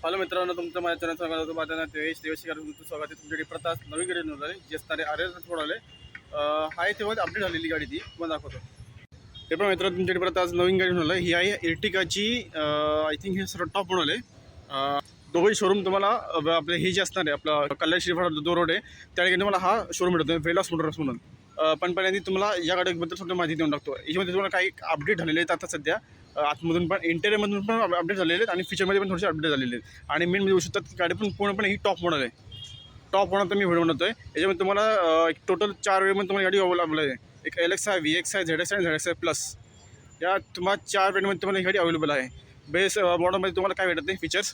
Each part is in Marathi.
हॅलो मित्रांनो, तुमचं माझ्या चॅनल स्वागत होतं. माझं नाव देवेश तुमचं स्वागत आहे. तुमच्याकडे प्रतास नवीन गाडी घेऊन आले जे असणारे थोडं हाय तेव्हा अपडेट झालेली गाडी ती तुम्हाला दाखवतो. ते पण मित्रांनो, तुमच्याकडे प्रतास नवीन गाडी घेऊन आलं. ही आहे एर्टिगाची. आय थिंक हे सर्व टॉप बनवले. दोघंही शोरूम तुम्हाला आपले हे जे असणार आहे आपला कल्याण श्रीफळ जो रोड आहे त्या ठिकाणी तुम्हाला हा शोरूम भेटतो वेलास मोटर्स म्हणून. पण पहिल्यांदा तुम्हाला या गाडीबद्दल सुद्धा माहिती देऊन टाकतो. याच्यामध्ये तुम्हाला काही अपडेट झालेले आहेत आता सध्या. आतमधून पण इंटेरियरमधून पण अपडेट झालेले आहेत आणि फीचरमध्ये पण थोडेसे अपडेट झालेले आहेत. आणि मेन म्हणजे होऊ शकतात की गाडी पण पूर्णपणे ही टॉप मॉडल आहे. टॉप मॉडल तर मी व्हिडिओ बनवतो आहे. याच्यामध्ये तुम्हाला एक टोटल 4 वेळमध्ये तुम्हाला गाडी अवेलेबल आहे. एक LX आहे, VX आहे, ZX आहे आणि ZX आहे प्लस. या तुम्हाला 4 वेळमध्ये तुम्हाला ही गाडी अवेलेबल आहे. बेस मॉडलमध्ये तुम्हाला काय भेटत नाही फीचर्स.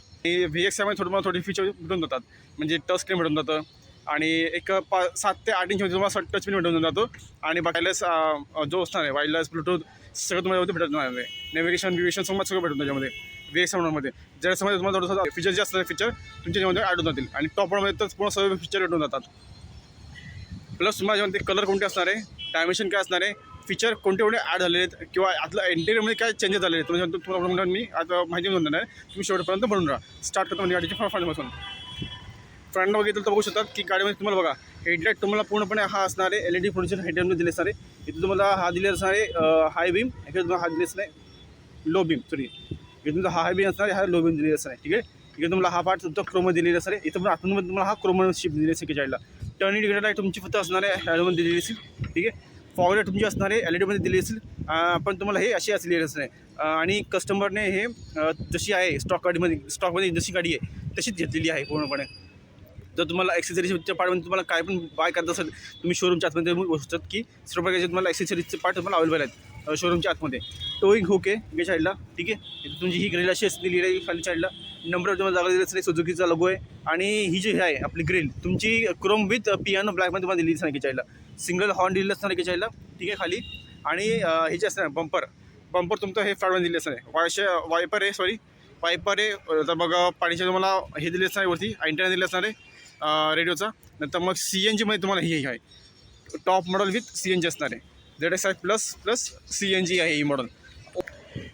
VX मध्ये थोडी फीचर भेटून जातात. म्हणजे टच स्क्रीन भेटून जातं आणि एक 7 ते 8 इंचमध्ये तुम्हाला टच स्क्रीन भेटून जातो. आणि वायरलेस जो असणार आहे वायरलेस ब्लूटूथ सगळं तुम्हाला भेटत नाही. नेव्हिगेशन सगळं भेटून त्याच्यामध्ये VX मॉडलमध्ये. जर समजा तुम्हाला थोडंसं फीचर जे असणार फीचर तुमच्यामध्ये ॲड जातील आणि टॉप मॉडलमध्ये तर पूर्ण सर्व फीचर भेटून जातात. प्लस तुम्हाला याच्यामध्ये कलर कोणते असणार आहे, डायमेन्शन काय असणार आहे, फीचर कोणते ॲड झालेले आहेत किंवा आतलं इंटेरियरमध्ये काय चेंजेस झालेले आहेत तुम्हाला मी आता माहिती देऊन देणार आहे. तुम्ही शेवटपर्यंत बनून राहा. स्टार्ट करतो म्हणजे गाडीच्या फ्रंटपासून. फ्रंट बघितलं तर बघू शकतात की गाडीमध्ये तुम्हाला बघा हेडलाईट तुम्हाला पूर्णपणे हा असणार आहे LED प्रोड्युसर हेडलाईटमध्ये दिले असणार आहे. इथे तुम्हाला हा दिले असणार आहे हाय बीम, इकडे तुम्हाला हा दिले असणार आहे लो बीम. सॉरी, इथे तुमचा हा हाय बीम असणार आहे, हा लो बीम दिलेला असणार आहे. ठीक आहे. इकडे तुम्हाला हा पार्ट तुमचा क्रोममध्ये दिलेला असणार आहे. इथं पण आतमध्ये तुम्हाला हा क्रोममध्ये शिफ्ट दिली असेल की जायला. टर्न इंडिकेटर लाईट तुमची फक्त असणार आहे हॅलोमध्ये दिलेली असेल. ठीक आहे. फॉर लाईट तुमची असणार आहे LED दिली असेल. पण तुम्हाला हे अशी असलेली असणार आहे. आणि कस्टमरने हे जशी आहे स्टॉकमध्ये जशी गाडी आहे तशीच घेतलेली आहे पूर्णपणे. जर तुम्हाला ॲक्सेसरीजच्या पार्टमध्ये तुम्हाला काय पण बाय करत असेल तुम्ही शोरूमच्या आतमध्ये बघू शकतात की सर्व प्रकारचे तुम्हाला ॲक्सेसरीजचे पार्ट तुम्हाला अवेलेबल आहेत शोरूमच्या आतमध्ये. टोईंग हुक आहे या साईडला. ठीक आहे. इथे तुमची ही ग्रिल अशी असलेली आहे खाली साईडला. नंबर तुम्हाला जागा दिली असेल सुझुकीचा लोगो आहे. आणि ही जी आहे आपली ग्रिल तुमची क्रोम विथ पियानो ब्लॅकमध्ये तुम्हाला दिली असणार की साईडला. सिंगल हॉर्न दिलेलं असणार की साईडला. ठीक आहे. खाली आणि हे जे असणार बंपर तुमचं हे फ्रंटमध्ये दिले असणार आहे. वायपर आहे. तर बघा पाणीच्या तुम्हाला हे दिले असणार आहे वरती अँटेना दिले असणार आहे रेडिओचा. नंतर मग CNG मध्ये तुम्हाला ही आहे टॉप मॉडल विथ CNG असणार आहे. ZX प्लस CNG आहे ही मॉडल.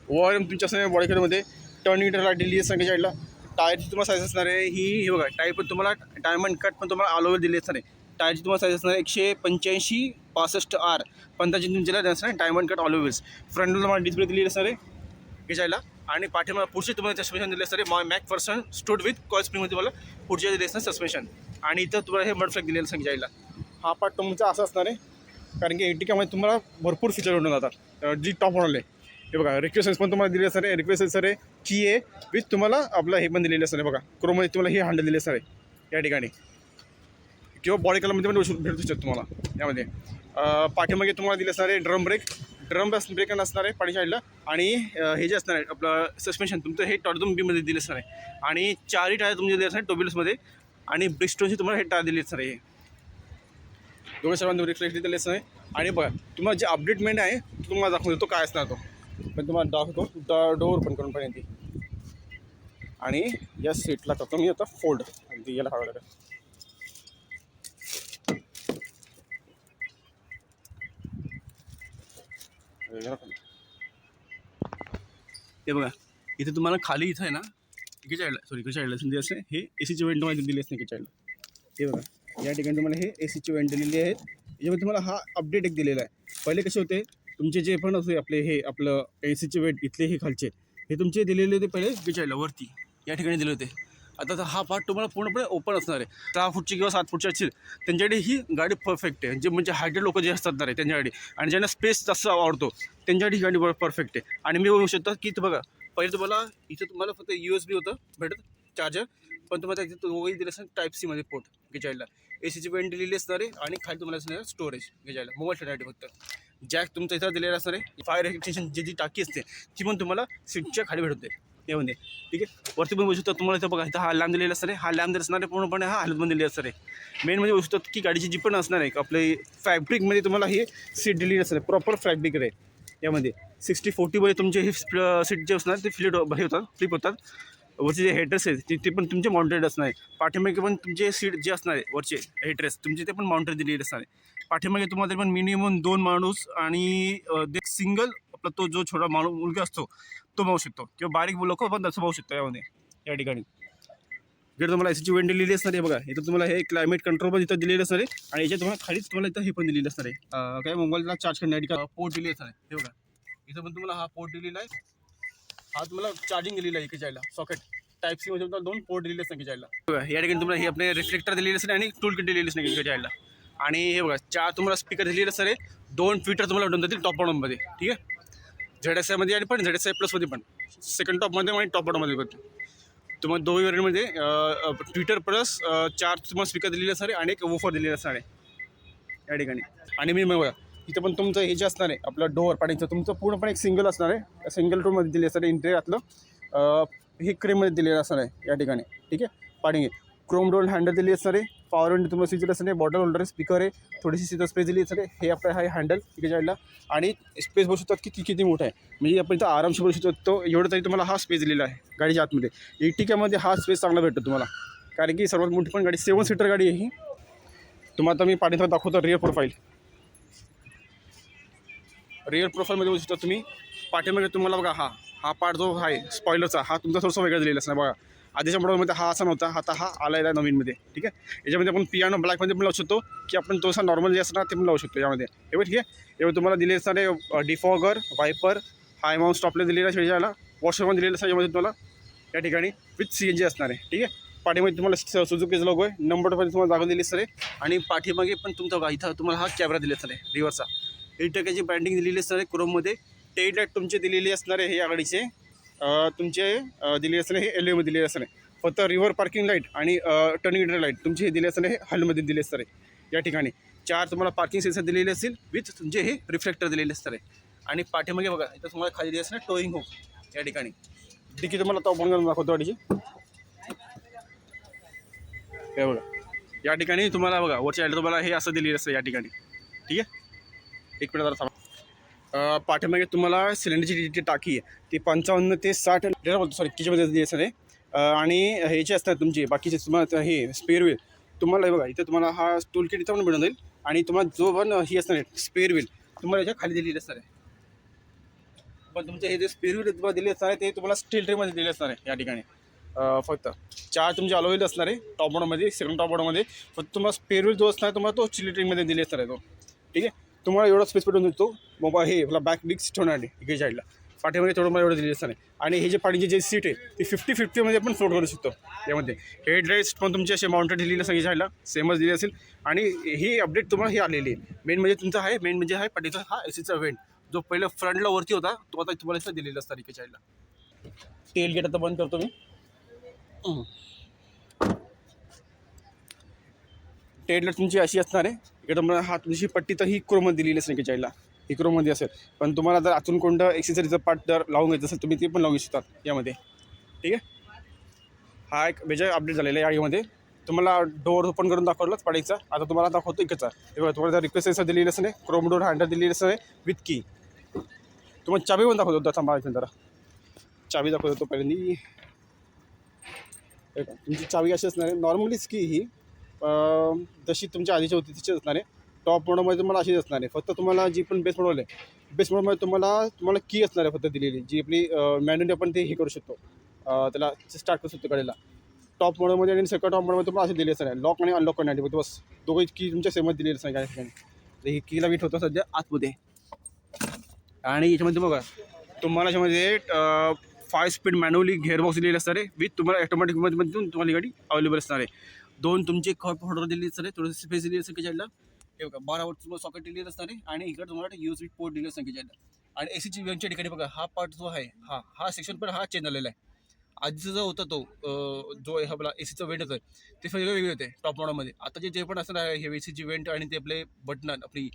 ORM तुमच्या असणार बॉडी कलरमध्ये. टर्न इंडिकेटर दिली असणार की साईडला. टायरची तुम्हाला साईज असणार आहे ही बघा. टायर पण तुम्हाला डायमंड कट पण तुम्हाला ऑल ओव्हर दिली असणार आहे. टायरची तुम्हाला साईज असणार आहे 185/65R 15 इंचला असणार आहे डायमंड कट ऑल ओव्हर्स. फ्रंटला तुम्हाला डिस्प्ले दिली असणार आहे की साईडला. आणि पाठीमागे पुढचे तुम्हाला सस्पेन्शन दिले असणार आहे मॅक स्टूड विथ कॉईल स्प्रिंगमध्ये तुम्हाला पुढच्या दिले असणार सस्पेन्शन. आणि इथं तुम्हाला हे मड फ्लॅग दिलेलं असं जायला. हा पार्ट तुमचा असा असणार आहे कारण की एर्टिगामध्ये तुम्हाला भरपूर फीचर भेटून जातात जी टॉप मॉडल आहे. हे बघा रिक्वेस्ट सेन्स पण तुम्हाला दिले असणार आहे. रिक्वेस्ट सेन्सर आहे की आहे विथ तुम्हाला आपलं हे पण दिलेलं असणार आहे बघा. क्रोममध्ये तुम्हाला हे हँडल दिले असणार आहे या ठिकाणी किंवा बॉडी कलरमध्ये पण भेटू शकतो तुम्हाला यामध्ये. पाठीमागे तुम्हाला दिले असणार आहे ड्रम ब्रेक असणार आहे पाणी साईडला. आणि हे जे असणार आहे आपलं सस्पेन्शन तुमचं हे टॉर्झन बीमध्ये दिले असणार आहे. आणि 4ही टायर तुमचे दिले असणार टोबिल्समध्ये. आणि ब्रिस्टोनची तुम्हाला हे टायर दिले असणार आहे. दोघे सर्वांनी ब्रेक दिले असणार आहे. आणि बघा तुम्हाला जे अपडेटमेंट आहे तुम्हाला दाखवून देतो काय असणार तो. पण तुम्हाला दाखवतो डोअर ओपन करून पर्यंत. आणि या सीटला करतो मी आता फोल्ड आणि याला हवं लागेल. हे बघा इथे तुम्हाला खाली इथं आहे ना इकडे साईडला संधी असते हे ACची वेंट तुम्हाला दिली असते की साईडला. हे बघा या ठिकाणी तुम्हाला हे ACची वेंट दिलेली आहेत. याच्यामध्ये तुम्हाला हा अपडेट एक दिलेला आहे. पहिले कसे होते तुमचे जे पण होते आपले हे आपलं ACचे वेंट इथले हे खालचे हे तुमचे दिलेले होते पहिले की साईडला वरती या ठिकाणी दिले होते. आता तर हा पार्ट तुम्हाला पूर्णपणे ओपन असणार आहे. 6 फूटची किंवा 7 फूटची असतील त्यांच्याकडे ही गाडी परफेक्ट आहे. जे म्हणजे हायटेड लोक जे असतात रे त्यांच्याकडे आणि ज्यांना स्पेस जास्त आवडतो त्यांच्यासाठी ही गाडी परफेक्ट आहे. आणि मी बघू शकतो की इथं बघा पहिले तुम्हाला फक्त USB होतं भेटत चार्जर. पण तुम्हाला तिथे दोघंही दिले असणार Type-C मध्ये पोर्ट घ्यायला. ACची वेंट दिलेली असणार आहे. आणि खाली तुम्हाला असणार स्टोरेज घ्यायला मोबाईल ठेवण्यासाठी फक्त. जॅक तुमचा इथं दिलेला असणार आहे. फायर एक्सटेन्शन जी टाकी असते ती पण तुम्हाला सीटच्या खाली भेटते यामध्ये. ठीक आहे. वरती पण बघू शकता तुम्हाला इथं बघा इथं हा लॅम्प दिलेला असणार आहे. हा लॅम्प दिला असणार आहे पूर्णपणे हा हलतमध्ये दिलेला असणार आहे. मेन म्हणजे बघू शकतात की गाडीची जी पण असणार आहे आपले फॅब्रिकमध्ये तुम्हाला ही सीट दिलेली असणार आहे. प्रॉपर फॅब्रिक आहे यामध्ये. 60-40 तुमचे हे सीट जे असणार ते फ्लिप होतात. वरचे जे हेडरेस आहेत ते पण तुमचे माउंटेड असणार आहे. पाठीमागे पण तुमचे सीट जे असणार आहे वरचे हेडरेस तुमचे ते पण माउंटेड दिलेले असणार आहे. पाठीमागे तुम्हाला पण मिनिमम 2 माणूस आणि सिंगल आपला तो जो छोटा मुलगा असतो तो पाहू शकतो किंवा बारीक लोक पण तसं पाहू शकतो यामध्ये या ठिकाणी. इकडे तुम्हाला एसीची वेंट दिलेली असणार आहे बघा. इथं तुम्हाला हे क्लायमेट कंट्रोल पण इथं दिलेलं असणार आहे आणि याच्यात तुम्हाला खालीच तुम्हाला इथं हे पण दिलेलं असणार आहे काय मोबाईलला चार्ज करण्यासाठी पोर्ट दिले असणार आहे. हे बघा इथं पण तुम्हाला हा पोर्ट दिलेला आहे. हा तुम्हाला चार्जिंग दिलेला आहे इकडे जायला सॉकेट टाईप सी मध्ये तुम्हाला 2 पोर्ट दिलेले असतात जायला. बघा या ठिकाणी तुम्हाला हे आपले रिफ्लेक्टर दिलेले असणार आणि टूल किट दिलेले असणार इकडे जायला. आणि हे बघा 4 तुम्हाला स्पीकर दिलेले असणार आहे. 2 ट्विटर तुम्हाला भेटून जातील टॉप बॉटममध्ये. ठीक आहे ZSI मध्ये आणि पण ZSI प्लसमध्ये पण सेकंड टॉपमध्ये आणि टॉप बॉटममध्ये पण तुम्हाला दोन्ही वेरियंटमध्ये ट्विटर प्लस 4 तुम्हाला स्पीकर दिलेले असणार आहे आणि एक वूफर दिलेलं असणार आहे या ठिकाणी. आणि मी बघा इथं पण तुमचं हे जे असणार आहे आपलं डोअर पाणीचं तुमचं पूर्णपणे एक सिंगल असणार आहे. सिंगल टूमध्ये दिले असणार आहे. इंटेरियरातलं हे क्रीममध्ये दिलेलं असणार आहे या ठिकाणी. ठीक आहे पाणी क्रोम डोर हँडल दिली असणार आहे. पॉवर विंडो तुम्हाला स्विच असणार आहे. बॉटल होल्डर स्पीकर आहे. थोडीशी सीटर स्पेस दिली असणार आहे. हे आपलं आहे हँडल तिकडे जायला आणि स्पेस बसू शकतात किती मोठा आहे म्हणजे आपण इथं आरामशी बसू शकतो. तो एवढं तरी तुम्हाला हा स्पेस दिलेला आहे गाडीच्या आतमध्ये. Ertigaमध्ये हा स्पेस चांगला भेटतो तुम्हाला कारण की सर्वात मोठी पण गाडी 7 सीटर गाडी आहे ही. तुम्हाला आता मी पाठीवर दाखवतो रिअर प्रोफाईल. रिअर प्रोफाईलमध्ये बघू शकता तुम्ही. पाठीमागे तुम्हाला बघा हा पार्ट जो आहे स्पॉइलरचा हा तुमचा थोडासा वेगळा दिलेला असणार बघा. आधीच्या मॉडेलमध्ये हा असा नव्हता. आता हा आलेला आहे नवीनमध्ये. ठीक आहे याच्यामध्ये आपण पियानो ब्लॅकमध्ये पण लावू शकतो की आपण तोसा नॉर्मल जे असणार ते पण लावू शकतो यामध्ये. हे बघ ठीक आहे एवढं तुम्हाला दिले असणारे डिफॉगर वायपर हाय माउंट स्टॉपला दिलेला आहे याला. वॉशरूम दिलेलं असं यामध्ये तुम्हाला या ठिकाणी विथ CNG असणार आहे. ठीक आहे पाठीमध्ये तुम्हाला सुझुकीचा लोगो आहे. नंबरमध्ये तुम्हाला जागा दिली असणार आहे आणि पाठीमागे पण तुमचा इथं तुम्हाला हा कॅमेरा दिला असणार आहे रिव्हर्सचा. 8% ब्रँडिंग दिलेली असणार आहे क्रोममध्ये. टेल लाईट तुमचे दिलेली असणार आहे हे या गाडीचे तुमचे दिलेले असणार हे LA मध्ये दिलेले असणार आहे. फक्त रिव्हर पार्किंग लाईट आणि टर्निंग लाईट तुमचे हे दिले असणार हे हॉलमध्ये दिले असणार आहे या ठिकाणी. 4 तुम्हाला पार्किंग सेन्सर दिलेले असतील विथ तुमचे हे रिफ्लेक्टर दिलेले असणार आहे. आणि पाठीमागे बघा इथं तुम्हाला खाली दिले असणार टोईंग हुक या ठिकाणी. डिकी तुम्हाला तो ओपन करून दाखवतो गाडीची. हे बघा या ठिकाणी तुम्हाला बघा वरच्या साईडला तुम्हाला हे असं दिलेलं असतं या ठिकाणी. ठीक आहे एक मिनिट जरा थांबा. पाठीमागे तुम्हाला सिलेंडरची जी टाकी आहे ती 55 ते 60 लिटर बोलतो सॉरी किचनमध्ये दिली असणार आहे. आणि हे जे असतात तुमचे बाकीचे तुम्हाला हे स्पेअर व्हील तुम्हाला हे बघा इथं तुम्हाला हा टूल किट इथं पण मिळून जाईल. आणि तुम्हाला जो पण ही असणार आहे स्पेअर व्हील तुम्हाला याच्या खाली दिलेली असणार आहे. पण तुमचे हे जे स्पेअर व्हील तुम्हाला दिले असणार आहे ते तुम्हाला स्टील ट्रेमध्ये दिले असणार आहे या ठिकाणी. फक्त 4 तुमचे अलोवेल असणार आहे टॉप बॉटममध्ये. सेकंड टॉप बॉटममध्ये फक्त तुम्हाला स्पेअर व्हील जो असणार आहे तुम्हाला तो स्टील ट्रेमध्ये दिले असणार आहे तो. ठीक आहे तुम्हाला एवढा स्पेस भेटून देतो मोबाईल हे आपला बॅक बिग ठेवण्यासाठी इकडे साईडला. पाठीमध्ये थोडं मला एवढं दिलेलं असणार आहे. आणि हे जे पाणीची जे सीट आहे ती 50-50मध्ये आपण फ्लोट करू शकतो यामध्ये. हेडलाईट्स पण तुमचे असे माउंटेड दिलेले सगळी साईडला सेमच दिली असेल. आणि ही अपडेट तुम्हाला ही आलेली आहे. मेन म्हणजे तुमचा आहे मेन म्हणजे आहे पाठीचा हा एसीचा वेंट जो पहिला फ्रंटला वरती होता तो आता तुम्हाला इथं दिलेला असतात इकडे साईडला. टेल गेट आता बंद करतो मी. टेल तुमची अशी असणार आहे इकडे तुम्हाला हा तुमची पट्टी तर ही क्रोममध्ये दिलेली असेल इकडे साईडला. ही क्रोममध्ये असेल पण तुम्हाला जर आतून कोणतं एक्सेसरीचं पार्ट जर लावून घ्यायचं असेल तुम्ही ते पण लावू शकतात यामध्ये. ठीक आहे हा एक मेजर अपडेट झालेला आहे यामध्ये. तुम्हाला डोअर ओपन करून दाखवलंच पाडीचा. आता तुम्हाला दाखवतो इकडचा. हे बघा तुम्हाला जर रिक्वेस्ट असं दिलेलं असं नाही क्रोम डोअर हँडल दिलेलं असं आहे विथ की. तुम्हाला चाबी पण दाखवतो सांभाळायचं जरा. चाबी दाखवतो पहिल्यांदी. तुमची चावी अशी असणार आहे नॉर्मलीच की ही जशी तुमच्या आधीची होती तिचीच असणार आहे. टॉप मॉडलमध्ये तुम्हाला अशीच असणार आहे. फक्त तुम्हाला जी पण बेस मॉडल आहे बेस मॉडलमध्ये तुम्हाला की असणार आहे फक्त दिलेली जी आपली मॅन्युअली आपण ते हे करू शकतो त्याला स्टार्ट करू शकतो गाडीला. टॉप मॉडलमध्ये आणि सेकंड टॉप मॉडलमध्ये तुम्हाला असे दिले असणार आहे लॉक आणि अनलॉक करण्यासाठी बस दोघे की तुमच्या सेमच दिलेली असणार आहे त्या ठिकाणी. ही कीला वेट होतं सध्या आतमध्ये. आणि याच्यामध्ये बघा तुम्हाला याच्यामध्ये 5 स्पीड मॅन्युअली गेअरबॉक्स दिलेली असणार आहे विथ तुम्हाला ऑटोमॅटिकमध्ये तुम्हाला गाडी अवेलेबल असणार आहे. 2 तुमचे कप होल्डर दिलेली असणार आहे थोडंसं स्पेस दिली असं की साईडला. हे बघा 12 वोल्ट तुम्हाला सॉकेट दिलेलं असणार आहे. आणि इकडे तुम्हाला USB पोर्ट दिलेलं असणार की साईडला. आणि एसीची वेंटच्या ठिकाणी बघा हा पार्ट जो आहे हा सेक्शन पण हा चेंज झालेला आहे. आधीचा जो होता तो जो आहे आपला एसीचा वेंट होतं ते सगळं वेगळे होते टॉप मॉडलमध्ये. आता जे पण असणार आहे हे एसीची वेंट आणि ते आपले बटन आपली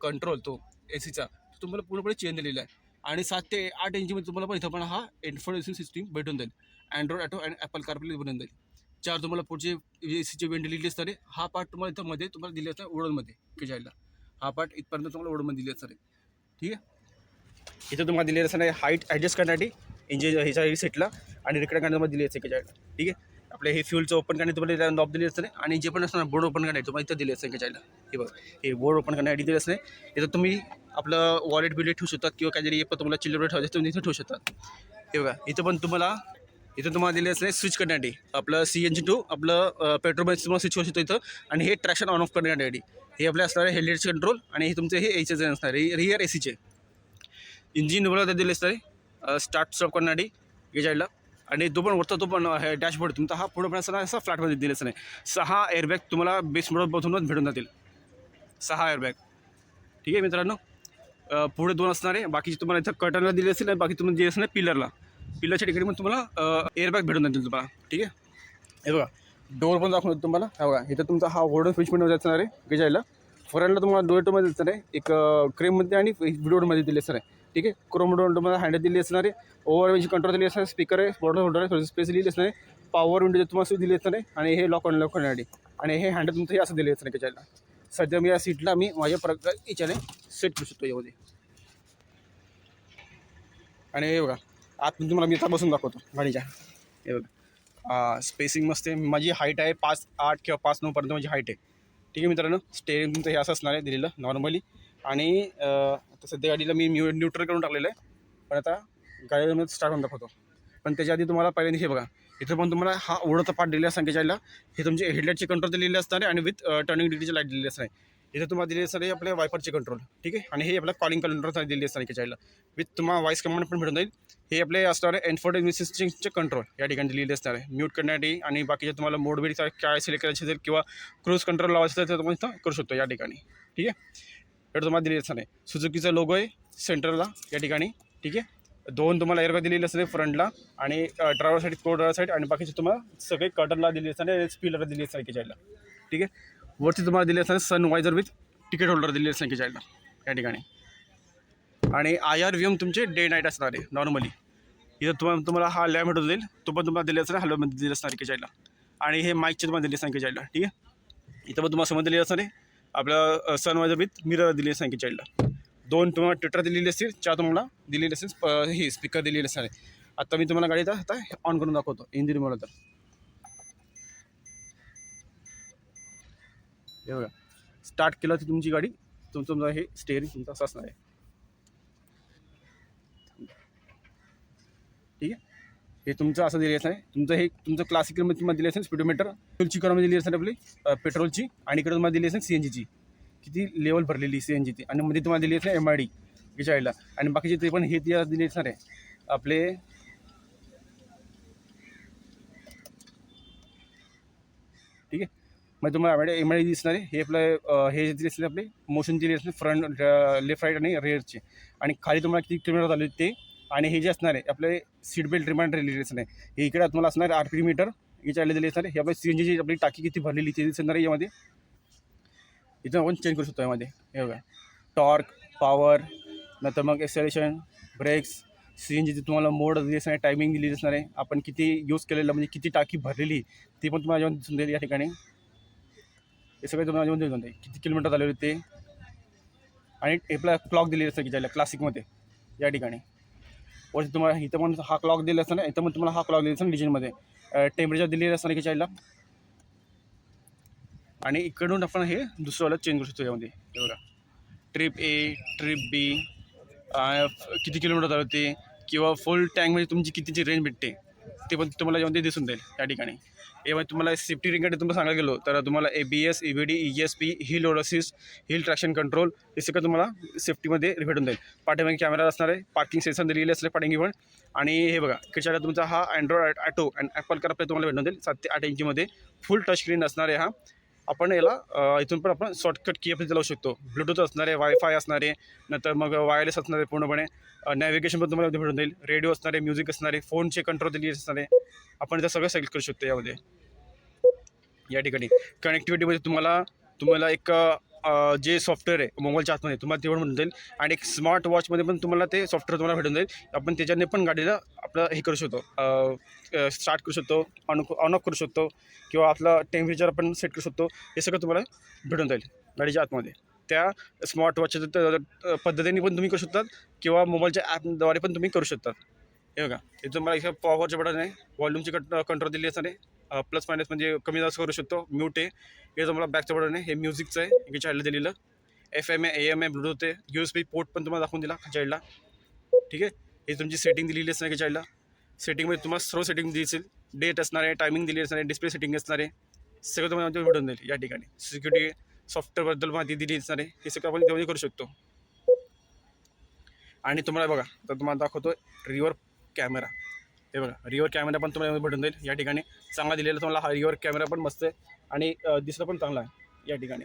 कंट्रोल तो एसीचा तुम्हाला पूर्णपणे चेंज दिलेला आहे. आणि 7 ते 8 इंचमध्ये तुम्हाला पण इथं पण हा इन्फॉर्मेशन सिस्टीम भेटून जाईल. अँड्रॉइड ऑटो आणि ॲपल कारप्ले बनून जाईल. 4 तुम्हाला पुढचे एसीचे वेंट दिलेली असणार आहे. हा पार्ट तुम्हाला इथं मध्ये तुम्हाला दिले असणार ओडलमध्ये की जायला. हा पार्ट इथपर्यंत तुम्हाला ओडलमध्ये दिले असणार आहे. ठीक आहे इथं तुम्हाला दिलेलं असणार आहे हाईट ॲडजस्ट करण्यासाठी इंजिन ह्याच्या सीटला आणि रिकडे करण्यामध्ये दिली असते की जायला. ठीक आहे आपले हे फ्यूलचं ओपन करणे तुम्हाला नॉब दिली असते. आणि जे पण असणार बोर्ड ओपन करण्यासाठी तुम्हाला इथं दिले असते की जायला. हे बघा हे बोर्ड ओपन करण्यासाठी दिले असते. इथं तुम्ही आपलं वॉलेट बिलेट ठेवू शकतात किंवा काहीतरी पण तुम्हाला चिल्लर ठेवायचं तुम्ही इथं ठेवू शकतात. हे बघा इथं पण तुम्हाला इथं तुम्हाला दिले असणे स्विच करण्यासाठी आपलं CNG टू आपलं पेट्रोलमध्ये तुम्हाला स्विच होऊ शकतो इथं. आणि हे ट्रॅक्शन ऑन ऑफ करण्यासाठी हे आपले असणारे हेडलाईटचे कंट्रोल आणि हे तुमचे हे एसीचे असणार रिअर एसीचे. इंजिन तुम्हाला दिले असणारे स्टार्ट स्टॉप करण्यासाठी हे जायला. आणि तो पण वरता तो पण डॅशबोर्ड तुमचा हा पुढे पण असा फ्लॅटमध्ये दिलेच नाही. 6 एअरबॅग तुम्हाला बेस मॉडेलमधूनच भेटून जातील. 6 एअरबॅग. ठीक आहे मित्रांनो. पुढे 2 असणार आहे. बाकीचे तुम्हाला इथं कर्टनला दिले असेल आणि बाकी तुम्हाला दिले असणार पिलरच्या ठिकाणी पण तुम्हाला एअरबॅग भेटून जातील तुम्हाला. ठीक आहे. हे बघा डोअर पण दाखवतो तुम्हाला. हा बघा इथं तुमचा हा वॉर्डन स्विच पण असणार आहे गजायला. फ्रंटला तुम्हाला डोअरमध्ये असणार आहे एक क्रेममध्ये आणि विडोरमध्ये दिले असणार आहे. ठीक आहे. क्रोम डोअर तुम्हाला हँडल दिली असणार आहे. ओव्हरची कंट्रोल दिली असणार. स्पीकर आहे, बॉटल होल्डर आहे, थोडी स्पेस दिली असणार आहे. पॉवर विंडो तुम्हाला दिली असणार आहे. आणि हे लॉक अनलॉक करण्यासाठी आणि हे हँडल तुमचं हे असं दिले असणार आहे गजायला. सध्या मी या सीटला मी माझ्या प्रकार याच्याने सेट करू शकतो यामध्ये. आणि हे बघा आतमध्ये तुम्हाला मी आता बसून दाखवतो गाडीच्या. हे बघा स्पेसिंग मस्त आहे. माझी हाईट आहे 5'8" किंवा 5'9" माझी हाईट आहे. ठीक आहे मित्रांनो. स्टेअरिंग तुमचं हे असं असणार आहे दिलेलं नॉर्मली. आणि आता सध्या गाडीला मी न्यूट्रल करून टाकलेलं आहे. पण आता गाडीमध्ये स्टार्ट होऊन दाखवतो. पण त्याच्या आधी तुम्हाला पहिल्यांदा हे बघा इथं पण तुम्हाला हा ओढता पार्ट दिलेला संख्येच्या हे तुमचे हेडलाईटचे कंट्रोल दिलेले असणार आहे आणि विथ टर्निंग डिग्रीचे लाईट दिलेले असणार आहे. इथं तुम्हाला दिलेले असणार आहे आपल्या वायपरचे कंट्रोल. ठीक आहे. आणि हे आपल्या कॉलिंग कंट्रोल दिलेले असणार आहे त्याच्याला विथ तुम्हाला व्हॉइस कमांड पण भेटून जाईल. हे आपले असणार आहे इन्फोटेनमेंट सिस्टमचे कंट्रोल या ठिकाणी दिलेले असणार आहे म्यूट करण्यासाठी. आणि बाकीचे तुम्हाला मोडबेरी काय सिलेक्ट करायचे असेल किंवा क्रूज कंट्रोल लावायचं असेल तर तुम्ही इथं करू शकतो या ठिकाणी. ठीक आहे. तर तुम्हाला दिलेले असणार आहे. सुझुकीचा लोगो आहे सेंटरला या ठिकाणी. ठीक आहे. 2 तुम्हाला एअरबॅग दिलेले असणार फ्रंटला आणि ड्रायव्हर साईड को ड्रायव्हर साईड आणि बाकीचे तुम्हाला सगळे कर्टनला दिलेले असणार स्पीलरला दिलेले असणार त्याच्याला. ठीक आहे. वरती तुम्हाला दिले असणार सन वायझर विथ तिकीट होल्डर दिलेले असणार त्याच्याला या ठिकाणी. आणि IR तुमचे डे नाईट असणार आहे नॉर्मली. इथं तुम्हाला हा लॅम्प भेटून जाईल. तो पण तुम्हाला दिले असणार हॅलोमध्ये दिले असणार त्याच्याला. आणि हे माईकचे तुम्हाला दिले असणार त्याच्याला. ठीक आहे. इथं पण तुम्हाला समज दिले असणार आहे आपलं सन वायझर विथ मिरर दिले असणार त्याच्याला. 2 तुम्हाला ट्विटर दिलेली असतील. 4 तुम्हाला दिलेली असेल हे स्पीकर दिलेले असणार आहे. आता मी तुम्हाला गाडी आता ऑन करून दाखवतो इंजिन मला. तर हे बघा स्टार्ट केलं तर तुमची गाडी तुमचं हे स्टेअरिंग तुमचं असं असणार आहे. ठीक आहे. हे तुमचं असं दिले असणार आहे. तुमचं हे तुमचं क्लासिकलमध्ये तुम्हाला दिले असेल स्पीडोमीटर. फ्युलची कलरमध्ये दिली असणार आपली पेट्रोलची. आणि इकडे तुम्हाला दिली असेल CNGची किती लेवल भरलेली CNGची. आणि मध्ये तुम्हाला दिली असणार MID याच्या आईला. आणि बाकीचे ते पण हे दिले असणार आहे आपले ठीक आहे. मग तुम्हाला MID दिसणार आहे. हे आपलं हे दिले असले आपले मोशन दिले असले फ्रंट लेफ्ट राईट आणि रेअरचे. आणि खाली तुम्हाला किती किलोमीटर झाले ते. आणि हे जे असणार आहे आपले सीट बेल्ट रिमाइंडर दिलेले असणार आहे. हे इकडे तुम्हाला असणार आहे RPM मीटर याच्या आले दिले असणार आहे. हे आपल्या CNGची आपली टाकी किती भरलेली ते दिसणार आहे यामध्ये. इथं आपण चेंज करू शकतो यामध्ये. हे बघा टॉर्क पॉवर नंतर मग एक्सेलरेशन ब्रेक्स CNGची तुम्हाला मोड दिली असणार आहे. टायमिंग दिली असणार आहे. आपण किती यूज केलेलं म्हणजे किती टाकी भरलेली ती पण तुम्हाला जेवण दिसून देईल या ठिकाणी. हे सगळे तुम्हाला जेवण दिसून देईल किती किलोमीटर झालेले ते. आणि आपला क्लॉक दिलेली असतं की ज्याला क्लासिकमध्ये या ठिकाणी. वर तुम्हाला इथं पण हा क्लॉक दिलेला असताना इथं पण तुम्हाला हा क्लॉक दिलेला असताना डिझेलमध्ये टेम्परेचर दिलेलं असताना की चायला. आणि इकडून आपण हे दुसरंवाला चेंज करू शकतो यामध्ये. हे बघा ट्रिप A ट्रिप B किती किलोमीटर झालं ते किंवा फुल टँकमध्ये तुमची कितीची रेंज भेटते ते पण तुम्हाला यामध्ये दिसून जाईल या ठिकाणी. यामध्ये तुम्हाला सेफ्टी रिंगसाठी तुम्हाला सांगायला गेलो तर तुम्हाला ABS EBD ESP hill road assist hill traction control हे सगळं तुम्हाला सेफ्टीमध्ये भेटून जाईल. पाठीमागे कॅमेरा असणार आहे. पार्किंग सेन्सर दिलेले असले पाठीमागे पण. आणि हे बघा इकडच्या तुमचा हा Android auto and Apple CarPlay तुम्हाला भेटून जाईल. 7 ते 8 इंचमध्ये फुल टच स्क्रीन असणार आहे हा. आपण याला इथून पण आपण शॉर्टकट की आपण लावू शकतो. ब्लूटूथ असणार आहे वायफाय असणार आहे नंतर मग वायरलेस असणार आहे पूर्णपणे. नॅव्हिगेशन पण तुम्हाला भेटून जाईल. रेडिओ असणार आहे म्युझिक असणार आहे फोनचे कंट्रोल दिलेले असणार आहे. आपण इथं सगळं सिलेक्ट करू शकतो यामध्ये या ठिकाणी. कनेक्टिव्हिटीमध्ये तुम्हाला एक जे सॉफ्टवेअर आहे मोबाईलच्या आतमध्ये तुम्हाला तेवढं भेटून जाईल. आणि एक स्मार्ट वॉचमध्ये पण तुम्हाला ते सॉफ्टवेअर तुम्हाला भेटून जाईल. आपण त्याच्याने पण गाडीला आपलं हे करू शकतो स्टार्ट करू शकतो ऑन ऑफ करू शकतो किंवा आपलं टेम्परेचर आपण सेट करू शकतो. हे सगळं तुम्हाला भेटून जाईल गाडीच्या आतमध्ये. त्या स्मार्ट वॉचच्या पद्धतीने पण तुम्ही करू शकतात किंवा मोबाईलच्या ॲपद्वारे पण तुम्ही करू शकतात. हे बघा इथं तुम्हाला इथं पॉवरचे बटन आहे. वॉल्यूमची कंट्रोल दिली असणार आहे. प्लस मायनस म्हणजे कमी जास्त करू शकतो. म्यूट आहे. हे तुम्हाला बॅकचं बटन आहे. हे म्युझिकचं आहे चाईल्डला दिलेलं. FM आहे AM आहे ब्लूटूथ आहे. USB पोर्ट पण तुम्हाला दाखवून दिला चाईल्डला. ठीक आहे. हे तुमची सेटिंग दिलेली असणार की चाईल्डला. सेटिंगमध्ये तुम्हाला सर्व सेटिंग दिसेल, डेट असणार आहे, टायमिंग दिली असणार आहे, डिस्प्ले सेटिंग असणार आहे, सगळं तुम्हाला भेटून जाईल या ठिकाणी. सिक्युरिटी सॉफ्टवेअरबद्दल माहिती दिली असणार आहे, हे सगळं आपण त्यामध्ये करू शकतो. आणि तुम्हाला बघा तर तुम्हाला दाखवतो रिव्हर कॅमेरा. हे बघा रिव्हर कॅमेरा पण तुम्हाला भेटून जाईल या ठिकाणी. चांगला दिलेला तुम्हाला हा रिव्हर कॅमेरा पण मस्त आहे आणि दिसलं पण चांगला आहे या ठिकाणी.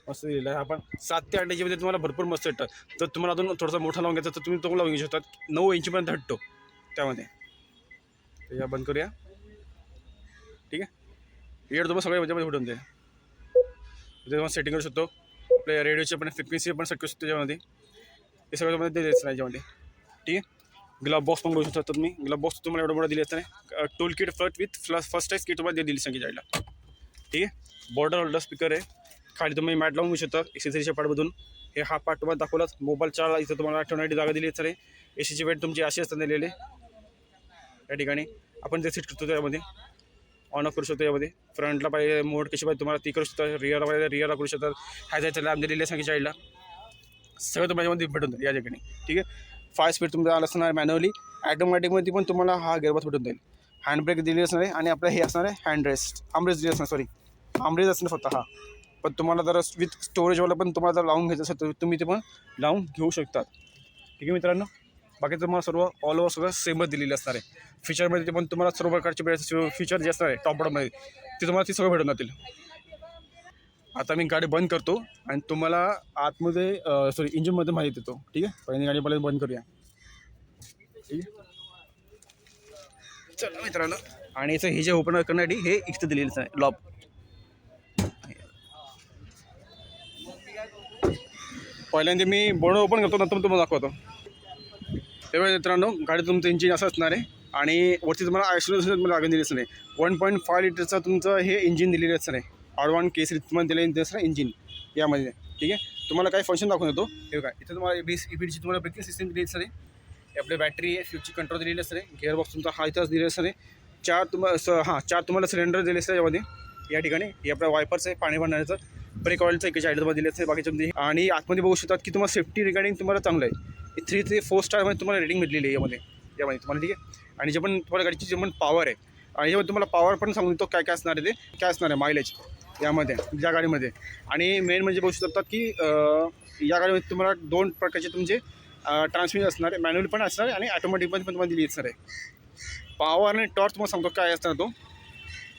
मस्त दिलेला आहे. आपण 7 ते 8 इंचमध्ये तुम्हाला भरपूर मस्त भेटतात. तर तुम्हाला अजून थोडासा मोठा लावून घ्यायचा तर तुम्ही तो लावून घेऊ शकता. 9 इंचपर्यंत हटतो त्यामध्ये. तर या बंद करूया. ठीक आहे. इयर तुम्हाला सगळ्या याच्यामध्ये भेटून जाईल. इथे तुम्हाला सेटिंग करू शकतो. आपल्या रेडिओची पण फ्रिक्वेन्सी पण सेट करू शकतो त्याच्यामध्ये. हे सगळं तुम्हाला द्यायचं आहे याच्यामध्ये. ठीक आहे. ग्लव बॉक्स पण बघू शकता तुम्ही. ग्लव बॉक्स तुम्हाला एवढं मोठं दिले असतं. Tool kit flirt with first ties kit तुम्हाला दिली सांगितलं जायला. ठीक आहे. बॉर्डर होल्डर स्पीकर आहे. खाली तुम्ही मॅट लावून घेऊ शकता एक्सेसरीच्या पार्टमधून. हे हा पार्ट तुम्हाला दाखवलाच. मोबाईल चार्जला इथं तुम्हाला ठेवण्यासाठी जागा दिली आहे. एसीची वेट तुमची अशी असतात दिलेले या ठिकाणी. आपण ते सेट करतो त्यामध्ये. ऑन ऑफ करू शकतो यामध्ये. फ्रंटला पाहिजे मोड कशी पाहिजे तुम्हाला ती करू शकता. रिअरला पाहिजे रिअरला करू शकतात. हायजायचं लॅब दिलेले सांगितलं साईडला. सगळं तुम्हाला भेटून जाईल या ठिकाणी. ठीक आहे. 5 स्पीड तुमचा आला असणार मॅन्युअली. ॲटोमॅटिकमध्ये पण तुम्हाला हा गेअरबॉक्स भेटून जाईल. हँडब्रेक दिली असणार आहे आणि आपलं हे असणार आहे आर्मरेस्ट दिली असणार. आर्मरेस्ट असणार फक्त हा. पण तुम्हाला जर विथ स्टोरेजवाला पण तुम्हाला जर लावून घ्यायचं असेल तर तुम्ही ते पण लावून घेऊ शकतात. ठीक आहे मित्रांनो. बाकी तुम्हाला सर्व ऑल ओव्हर सगळं सेमच दिलेलं असणार आहे. फीचरमध्ये पण तुम्हाला सर्व प्रकारचे फीचर जे असणार आहे टॉप बॉटममध्ये ते तुम्हाला ती सगळं भेटून जातील. आता मी गाडी बंद करतो आणि तुम्हाला आतमध्ये इंजिनमध्ये माहिती देतो. ठीक आहे. पहिली गाडी पहिल्यांदा बंद करूया. ठीक आहे. चला मित्रांनो. आणि याचं हे जे ओपन करण्यासाठी हे इथं दिलेलं आहे लॉक. पहिल्यांदा मी बोर्ड ओपन करतो नंतर तुम्हाला दाखवतो. तेव्हा मित्रांनो गाडी तुमचं इंजिन असं असणार आहे आणि वरती तुम्हाला आयसोलेशन लागून दिली असणार आहे. 1.5 लिटरचं तुमचं हे इंजिन दिलेलं असणार आहे. R1 केसरी तुम्हाला दिलेलं असणार इंजिन यामध्ये. ठीक आहे. तुम्हाला काही फंक्शन दाखवून येतो. हे बघा इथं तुम्हाला EBDची तुम्हाला ब्रेकिंग सिस्टम दिली असणार आहे. आपली बॅटरी आहे, फ्यूजची कंट्रोल दिलेली असणार आहे. गिअरबॉक्स तुमचा हा इथंच दिलेला असणार आहे. 4 तुम्हाला सिलेंडर दिले असतात यामध्ये या ठिकाणी. हे आपल्या वायपरचं आहे पाणी भरण्याचं. ब्रेक ऑइलचं एक साईडमध्ये दिले असते बाकीच्या. आणि आतमध्ये बघू शकतात की तुम्हाला सेफ्टी रिगार्डिंग तुम्हाला चांगलं आहे. 3 ते 4 स्टारमध्ये तुम्हाला रेटिंग भेटलेली आहे यामध्ये तुम्हाला. ठीक आहे. आणि जे पण तुम्हाला गाडीची जे पण पॉवर आहे आणि यामध्ये तुम्हाला पॉवर पण सांगून देतो काय असणार आहे ते काय असणार आहे मायलेज यामध्ये या गाडीमध्ये. आणि मेन म्हणजे बघू शकतात की या गाडीमध्ये तुम्हाला 2 प्रकारचे तुमचे ट्रान्समिशन असणार आहे. मॅन्युअल पण असणार आहे आणि ऑटोमॅटिकमध्ये पण तुम्हाला दिली असणार आहे. पॉवर आणि टॉर्च तुम्हाला सांगतो काय असणार तो.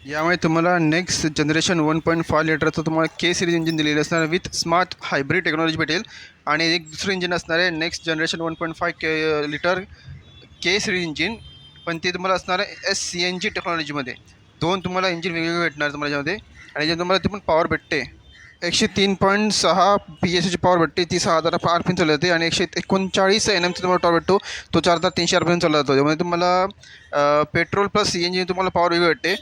यामुळे तुम्हाला नेक्स्ट जनरेशन 1.5 लिटरचं तुम्हाला के सिरीज इंजिन दिलेलं असणार विथ स्मार्ट हायब्रिड टेक्नॉलॉजी भेटेल. आणि एक दुसरं इंजिन असणार आहे नेक्स्ट जनरेशन 1.5 लिटर के सिरीज इंजिन. पण ते तुम्हाला असणार आहे SCNG टेक्नॉलॉजीमध्ये. 2 तुम्हाला इंजिन वेगवेगळे भेटणार तुम्हाला याच्यामध्ये. आणि जे तुम्हाला ती पण पॉवर भेटते 103.6 PSची पॉवर भेटते. ती 6000 RPM चालू जाते. आणि 139 NMचा तुम्हाला टॉवर भेटतो तो 4300 RPM चालू जातो. त्यामुळे तुम्हाला पेट्रोल प्लस CNG तुम्हाला पॉवर वेगळी भेटते.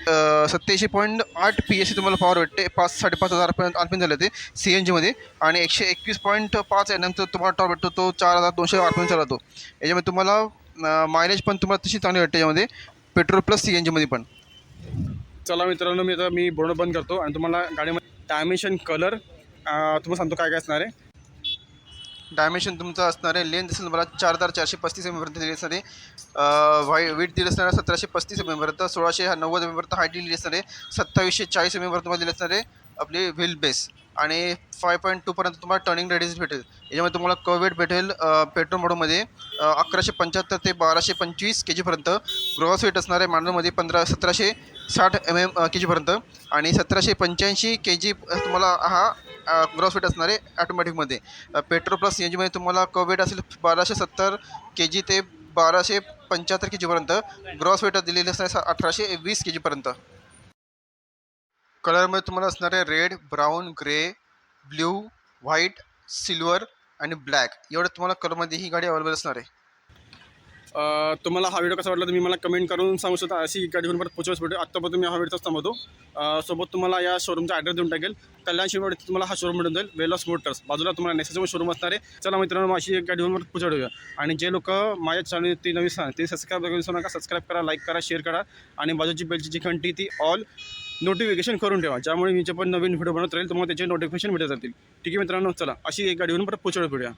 87.8 PSची तुम्हाला पॉवर भेटते. 5,500 RPM चालू जाते CNGमध्ये. आणि 121.5 NMचा तुम्हाला टॉवर भेटतो तो 4200 RPM चालू जातो. याच्यामध्ये तुम्हाला मायलेज पण तुम्हाला तशी चांगली भेटते यामध्ये पेट्रोल प्लस CNGमध्ये पण. चला मित्रांनो मी बोर्ड बंद करतो आणि तुम्हाला गाडीमध्ये डायमेन्शन कलर तुम्हाला सांगतो काय असणार आहे. डायमेन्शन तुमचं असणार आहे लेंथ असेल मला 4435 mm पर्यंत दिली असणार आहे. विथ दिली असणार आहे 1735 mm पर्यंत. 1690 mm पर्यंत हाईट दिली असणार आहे. 2740 mm पर्यंत तुम्हाला दिली असणार आहे आपली व्हील बेस. आणि 5.2 पर्यंत तुम्हाला टर्निंग रेडियस भेटेल. याच्यामध्ये तुम्हाला कवेट भेटेल पेट्रोल मोडमध्ये 1175 ते 1225 kg पर्यंत. ग्रॉस वेट असणार आहे मांडलमध्ये 1760 kg पर्यंत. आणि 1785 kg तुम्हाला हा ग्रॉस वेट असणार आहे ॲटोमॅटिकमध्ये. पेट्रोल प्लस CNGमध्ये तुम्हाला कवेट असेल 1270 kg ते 1275 kg पर्यंत. ग्रॉस वेट दिलेले असणार 1820 kg पर्यंत. कलरमध्ये तुम्हाला असणार आहे red, brown, grey, blue, white, silver आणि ब्लॅक. एवढं तुम्हाला कलरमध्ये ही गाडी अवेलेबल असणार आहे. तुम्हाला हा व्हिडिओ कसा वाटला तुम्ही मला कमेंट करून सांगू शकता. अशी गाडी घेऊन परत पोचवच भेटेल. आत्तापर्यंत मी हा व्हिडिओच थांबवतो. सोबत तुम्हाला या शोरूमचा ॲड्रेस देऊन टाकेल. कल्याण शिवमध्ये तुम्हाला हा शोरूम मिळून जाईल. वेलॉस मोटर्स बाजूला तुम्हाला नेक्स्ट शोरूम असणार आहे. चला मित्रांनो अशी एक गाडी घेऊन परत पोचवूया. आणि जे लोक माझ्या चॅनल ती नवीन सांग ते सबस्क्राईब करू विसरू नका. सबस्क्राईब करा, लाईक करा, शेअर करा. आणि बाजूची बेलची जी घंटी ती ऑल नोटिफिकेशन करून ठेवा. ज्यामुळे मी जे पण नवीन व्हिडिओ बनवत राहील तुम्हाला त्याचे नोटिफिकेशन भेटत जातील. ठीक आहे मित्रांनो. चला अशी एक गाडी घेऊन परत पोचवूया.